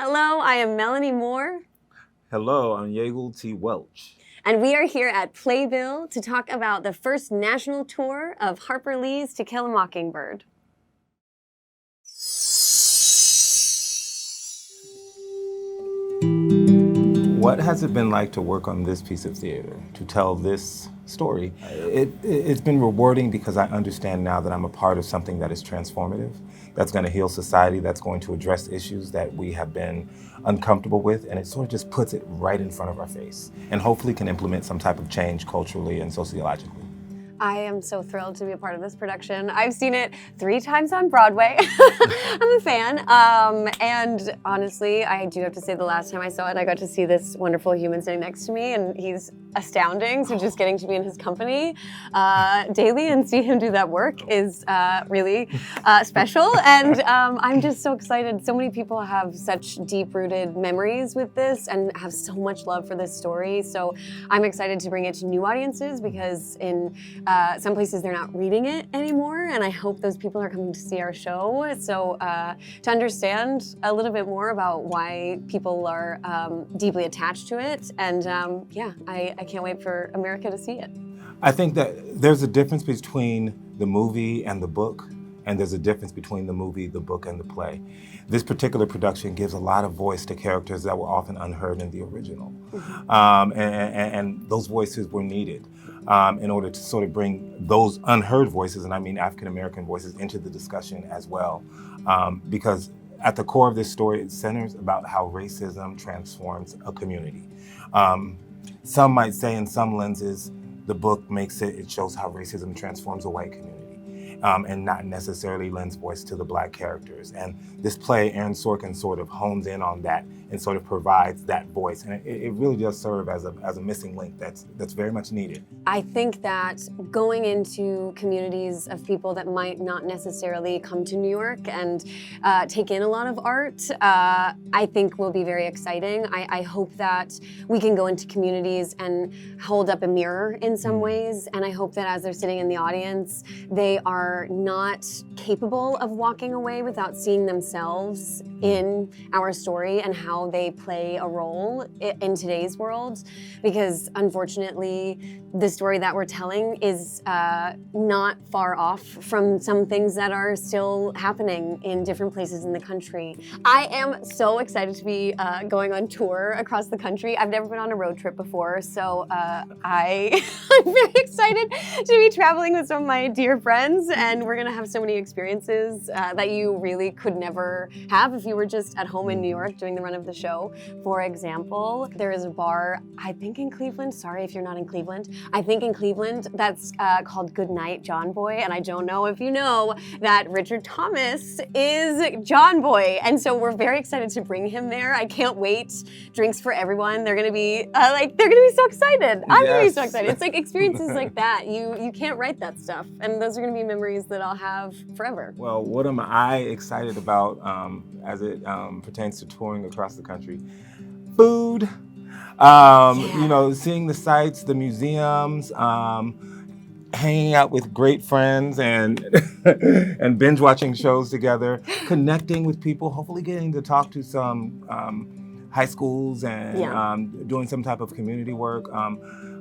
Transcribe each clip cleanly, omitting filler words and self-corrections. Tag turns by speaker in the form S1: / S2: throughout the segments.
S1: Hello, I am Melanie Moore.
S2: Hello, I'm Yaegel T. Welch.
S1: And we are here at Playbill to talk about the first national tour of Harper Lee's To Kill a Mockingbird.
S2: What has it been like to work on this piece of theater, to tell this story? It's been rewarding because I understand now that I'm a part of something that is transformative, that's going to heal society, that's going to address issues that we have been uncomfortable with, and it sort of just puts it right in front of our face, and hopefully can implement some type of change culturally and sociologically.
S1: I am so thrilled to be a part of this production. I've seen it 3 times on Broadway. I'm a fan. And honestly, I do have to say the last time I saw it, I got to see this wonderful human sitting next to me, and he's astounding. So just getting to be in his company daily and see him do that work is really special. And I'm just so excited. So many people have such deep-rooted memories with this and have so much love for this story. So I'm excited to bring it to new audiences because in some places they're not reading it anymore, and I hope those people are coming to see our show. So to understand a little bit more about why people are deeply attached to it, and yeah, I can't wait for America to see it.
S2: I think that there's a difference between the movie and the book, and there's a difference between the movie, the book, and the play. This particular production gives a lot of voice to characters that were often unheard in the original. Mm-hmm. And those voices were needed in order to sort of bring those unheard voices, and I mean African-American voices, into the discussion as well. Because at the core of this story, it centers about how racism transforms a community. Some might say in some lenses, the book it shows how racism transforms a white community. And not necessarily lends voice to the Black characters. And this play, Aaron Sorkin sort of hones in on that and sort of provides that voice. And it really does serve as a missing link that's very much needed.
S1: I think that going into communities of people that might not necessarily come to New York and take in a lot of art, I think will be very exciting. I hope that we can go into communities and hold up a mirror in some ways. And I hope that as they're sitting in the audience, they are not capable of walking away without seeing themselves in our story and how they play a role in today's world. Because unfortunately, the story that we're telling is not far off from some things that are still happening in different places in the country. I am so excited to be going on tour across the country. I've never been on a road trip before, so I'm very excited to be traveling with some of my dear friends, and we're gonna have so many experiences that you really could never have if you were just at home in New York doing the run of the show. For example, there is a bar, I think in Cleveland, sorry if you're not in Cleveland, I think in Cleveland, that's called Good Night John Boy, and I don't know if you know that Richard Thomas is John Boy, and so we're very excited to bring him there. I can't wait. Drinks for everyone. They're gonna be so excited. I'm gonna be so excited. It's like experiences like that. You can't write that stuff, and those are gonna be memories that I'll have forever.
S2: Well, what am I excited about as it pertains to touring across the country? Food. You know, seeing the sights, the museums, hanging out with great friends and and binge watching shows together, connecting with people, hopefully getting to talk to some high schools and doing some type of community work.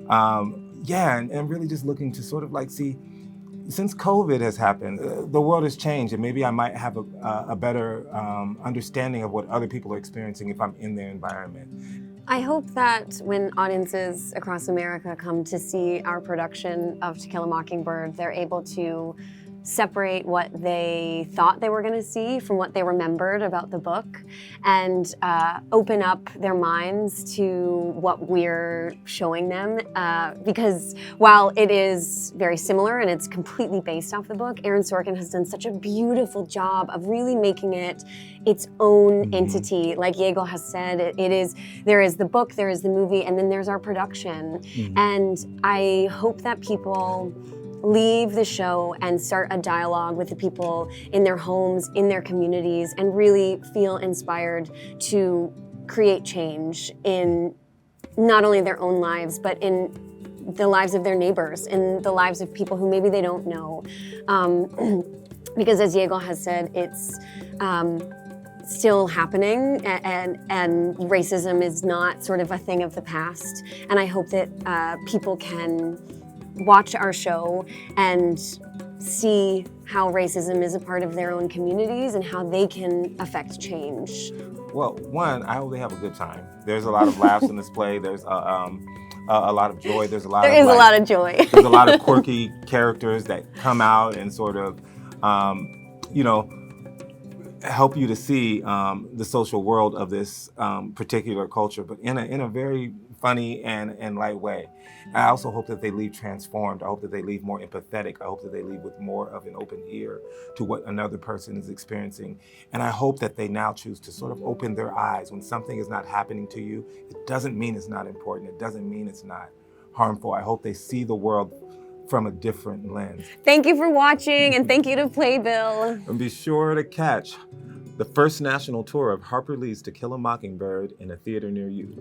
S2: And really just looking to sort of like see, since COVID has happened, the world has changed, and maybe I might have a better understanding of what other people are experiencing if I'm in their environment.
S1: I hope that when audiences across America come to see our production of To Kill a Mockingbird, they're able to separate what they thought they were going to see from what they remembered about the book, and open up their minds to what we're showing them. Because while it is very similar and it's completely based off the book, Aaron Sorkin has done such a beautiful job of really making it its own entity. Like Yaegel has said, there is the book, there is the movie, and then there's our production. And I hope that people leave the show and start a dialogue with the people in their homes, in their communities, and really feel inspired to create change in not only their own lives, but in the lives of their neighbors, in the lives of people who maybe they don't know. Because as Yaegel has said, it's still happening, and racism is not sort of a thing of the past. And I hope that people can watch our show and see how racism is a part of their own communities and how they can affect change.
S2: Well, one, I hope they have a good time. There's a lot of laughs in this play. There's a lot of joy. There's a lot.
S1: There is a lot of joy.
S2: There's a lot of quirky characters that come out and sort of, help you to see the social world of this particular culture, but in a very funny and light way. I also hope that they leave transformed. I hope that they leave more empathetic. I hope that they leave with more of an open ear to what another person is experiencing. And I hope that they now choose to sort of open their eyes. When something is not happening to you, it doesn't mean it's not important. It doesn't mean it's not harmful. I hope they see the world from a different lens.
S1: Thank you for watching, and thank you to Playbill.
S2: And be sure to catch the first national tour of Harper Lee's To Kill a Mockingbird in a theater near you.